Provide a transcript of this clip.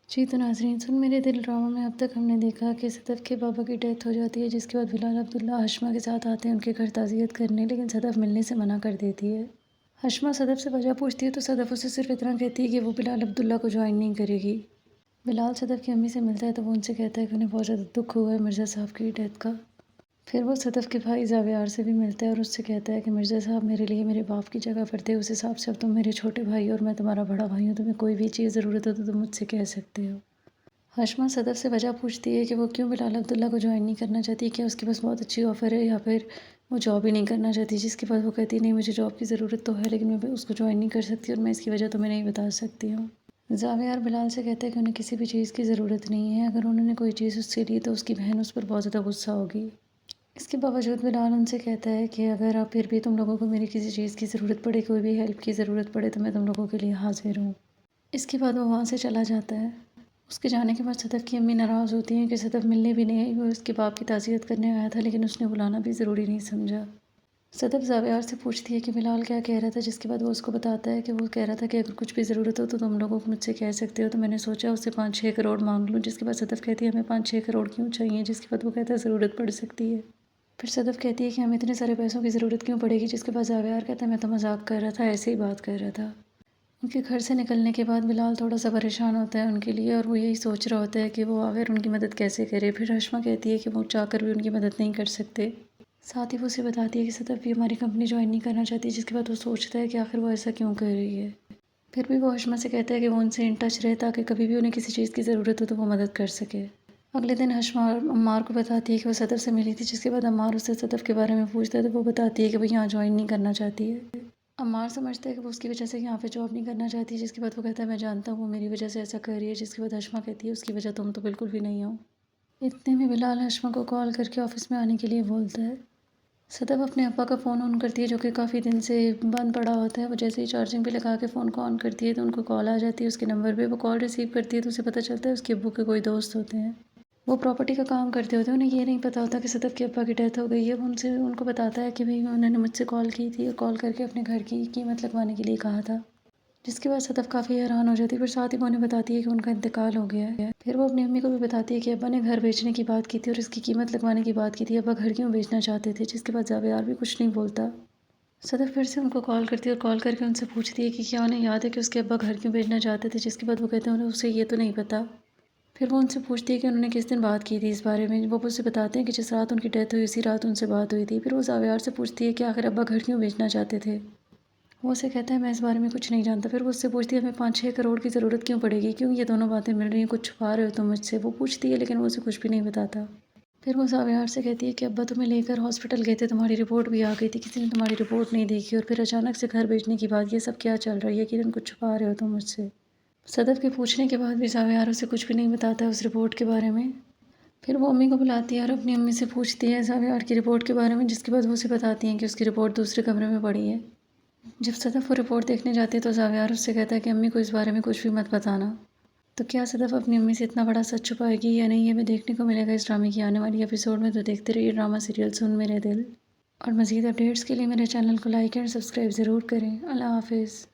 جی تو ناظرین، سن میرے دل ڈرامہ میں اب تک ہم نے دیکھا کہ صدف کے بابا کی ڈیتھ ہو جاتی ہے، جس کے بعد بلال عبداللہ ہشمہ کے ساتھ آتے ہیں ان کے گھر تعزیت کرنے، لیکن صدف ملنے سے منع کر دیتی ہے۔ ہشمہ صدف سے وجہ پوچھتی ہے تو صدف اسے صرف اتنا کہتی ہے کہ وہ بلال عبداللہ کو جوائن نہیں کرے گی۔ بلال صدف کی امی سے ملتا ہے تو وہ ان سے کہتا ہے کہ انہیں بہت زیادہ دکھ ہوا ہے مرزا صاحب کی ڈیتھ کا۔ پھر وہ صدف کے بھائی زاویار سے بھی ملتا ہے اور اس سے کہتا ہے کہ مرزا صاحب میرے لیے میرے باپ کی جگہ پر تھے، اس حساب سے اب تم میرے چھوٹے بھائی اور میں تمہارا بڑا بھائی ہوں، تمہیں کوئی بھی چیز ضرورت ہو تو تم مجھ سے کہہ سکتے ہو۔ ہشمہ صدف سے وجہ پوچھتی ہے کہ وہ کیوں بلال عبداللہ کو جوائن نہیں کرنا چاہتی، کیا اس کے پاس بہت اچھی آفر ہے یا پھر وہ جاب ہی نہیں کرنا چاہتی، جس کے بعد وہ کہتی ہے نہیں مجھے جاب کی ضرورت تو ہے لیکن میں اس کو جوائن نہیں کر سکتی اور میں اس کی وجہ تمہیں نہیں بتا سکتی ہوں۔ زاویار بلال سے کہتا ہے کہ انہیں کسی بھی چیز کی ضرورت نہیں ہے، اگر انہوں نے کوئی چیز اس سے لی تو اس کی بہن اس پر بہت زیادہ غصہ ہوگی۔ اس کے باوجود بلال ان سے کہتا ہے کہ اگر آپ پھر بھی تم لوگوں کو میری کسی چیز کی ضرورت پڑے، کوئی بھی ہیلپ کی ضرورت پڑے تو میں تم لوگوں کے لیے حاضر ہوں۔ اس کے بعد وہ وہاں سے چلا جاتا ہے۔ اس کے جانے کے بعد صدف کی امی ناراض ہوتی ہیں کہ صدف ملنے بھی نہیں آئی، وہ اس کے باپ کی تعزیت کرنے آیا تھا لیکن اس نے بلانا بھی ضروری نہیں سمجھا۔ صدف زاویار سے پوچھتی ہے کہ بلال کیا کہہ رہا تھا، جس کے بعد وہ اس کو بتاتا ہے کہ وہ کہہ رہا تھا کہ اگر کچھ بھی ضرورت ہو تو تم لوگوں کو مجھ سے کہہ سکتے ہو، تو میں نے سوچا اس سے 5-6 کروڑ مانگ لوں، جس کے بعد صدف کہتی ہے ہمیں 5-6 کروڑ کیوں چاہیے، جس کے بعد وہ کہتا ہے ضرورت پڑ سکتی ہے۔ پھر صدف کہتی ہے کہ ہمیں اتنے سارے پیسوں کی ضرورت کیوں پڑے گی، جس کے بعد زاویار کہتا ہے میں تو مذاق کر رہا تھا، ایسے ہی بات کر رہا تھا۔ ان کے گھر سے نکلنے کے بعد بلال تھوڑا سا پریشان ہوتا ہے ان کے لیے اور وہ یہی سوچ رہا ہوتا ہے کہ وہ آخر ان کی مدد کیسے کرے۔ پھر ہشمہ کہتی ہے کہ وہ چاہ کر بھی ان کی مدد نہیں کر سکتے۔ ساتھ ہی وہ اسے بتاتی ہے کہ صدف بھی ہماری کمپنی جوائن نہیں کرنا چاہتی، جس کے بعد وہ سوچتا ہے کہ آخر وہ ایسا کیوں کر رہی ہے۔ پھر بھی وہ ہشمہ سے کہتا ہے کہ وہ ان سے ان ٹچ رہے تاکہ کبھی بھی انہیں کسی چیز کی ضرورت ہو تو وہ مدد کر سکے۔ اگلے دن ہشمہ عمار کو بتاتی ہے کہ وہ صدف سے ملی تھی، جس کے بعد عمار اس سے صدف کے بارے میں پوچھتا ہے تو وہ بتاتی ہے کہ وہ یہاں جوائن نہیں کرنا چاہتی ہے۔ عمار سمجھتا ہے کہ وہ اس کی وجہ سے یہاں پہ جاب نہیں کرنا چاہتی، جس کے بعد وہ کہتا ہے میں جانتا ہوں وہ میری وجہ سے ایسا کر رہی ہے، جس کے بعد ہشمہ کہتی ہے اس کی وجہ تم تو بالکل بھی نہیں ہو۔ اتنے میں بلال ہشمہ کو کال کر کے آفس میں آنے کے لیے بولتا ہے۔ صدف اپنے ابا کا فون آن کرتی ہے جو کہ کافی دن سے بند پڑا ہوتا ہے، وہ جیسے ہی چارجنگ پہ لگا کے فون کو آن کرتی ہے تو ان کو کال آ جاتی ہے اس کے نمبر پہ۔ وہ کال ریسیو کرتی ہے تو اسے پتہ چلتا ہے اس کے ابو کے کوئی دوست ہوتے ہیں، وہ پراپرٹی کا کام کرتے ہوتے ہیں۔ انہیں یہ نہیں پتہ ہوتا کہ صدف کے ابا کی ڈیتھ ہو گئی ہے۔ وہ ان کو بتاتا ہے کہ بھئی انہوں نے مجھ سے کال کی تھی اور کال کر کے اپنے گھر کی قیمت لگوانے کے لیے کہا تھا، جس کے بعد صدف کافی حیران ہو جاتی ہے۔ پھر ساتھ ہی وہ انہیں بتاتی ہے کہ ان کا انتقال ہو گیا ہے۔ پھر وہ اپنی امی کو بھی بتاتی ہے کہ ابا نے گھر بیچنے کی بات کی تھی اور اس کی قیمت لگوانے کی بات کی تھی، ابا گھر کیوں بیچنا چاہتے تھے، جس کے بعد زاویار بھی کچھ نہیں بولتا۔ صدف پھر سے ان کو کال کرتی ہے اور کال کر کے ان سے پوچھتی ہے کہ کیا انہیں یاد ہے کہ اس کے ابا گھر کیوں بیچنا چاہتے تھے، جس کے بعد وہ کہتے ہیں انہیں اسے یہ تو نہیں پتہ۔ پھر وہ ان سے پوچھتی ہے کہ انہوں نے کس دن بات کی تھی اس بارے میں، وہ اسے بتاتے ہیں کہ جس رات ان کی ڈیتھ ہوئی اسی رات ان سے بات ہوئی تھی۔ پھر وہ زاویار سے پوچھتی ہے کہ آخر ابا گھر کیوں بیچنا چاہتے تھے، وہ اسے کہتا ہے میں اس بارے میں کچھ نہیں جانتا۔ پھر وہ اس سے پوچھتی ہے ہمیں 5-6 کروڑ کی ضرورت کیوں پڑے گی، کیوں یہ دونوں باتیں مل رہی ہیں، کچھ چھپا رہے ہو تم مجھ سے، وہ پوچھتی ہے لیکن وہ اسے کچھ بھی نہیں بتاتا۔ پھر وہ زاویار سے کہتی ہے کہ ابا تمہیں لے کر ہاسپٹل گئے تھے، تمہاری رپورٹ بھی آ گئی تھی، کسی نے تمہاری رپورٹ نہیں دیکھی اور پھر اچانک سے گھر بیچنے کی بات، یہ سب کیا چل رہا ہے، یقیناً کچھ چھپا رہے ہو تم مجھ سے۔ صدف کے پوچھنے کے بعد بھی زاویار اسے کچھ بھی نہیں بتاتا ہے اس رپورٹ کے بارے میں۔ پھر وہ امی کو بلاتی ہے اور اپنی امی سے پوچھتی ہے زاویار کی رپورٹ کے بارے میں، جس کے بعد وہ اسے بتاتی ہیں کہ اس کی رپورٹ دوسرے کمرے میں پڑی ہے۔ جب صدف وہ رپورٹ دیکھنے جاتی ہے تو زاویار اس سے کہتا ہے کہ امی کو اس بارے میں کچھ بھی مت بتانا۔ تو کیا صدف اپنی امی سے اتنا بڑا سچ چھپائے گی یا نہیں، یہ ہمیں دیکھنے کو ملے گا اس ڈرامے کی آنے والی ایپیسوڈ میں۔ تو دیکھتے رہیے ڈرامہ سیریل سن میرے دل، اور مزید اپڈیٹس کے لیے میرے چینل کو لائک اینڈ سبسکرائب ضرور کریں۔ اللہ حافظ۔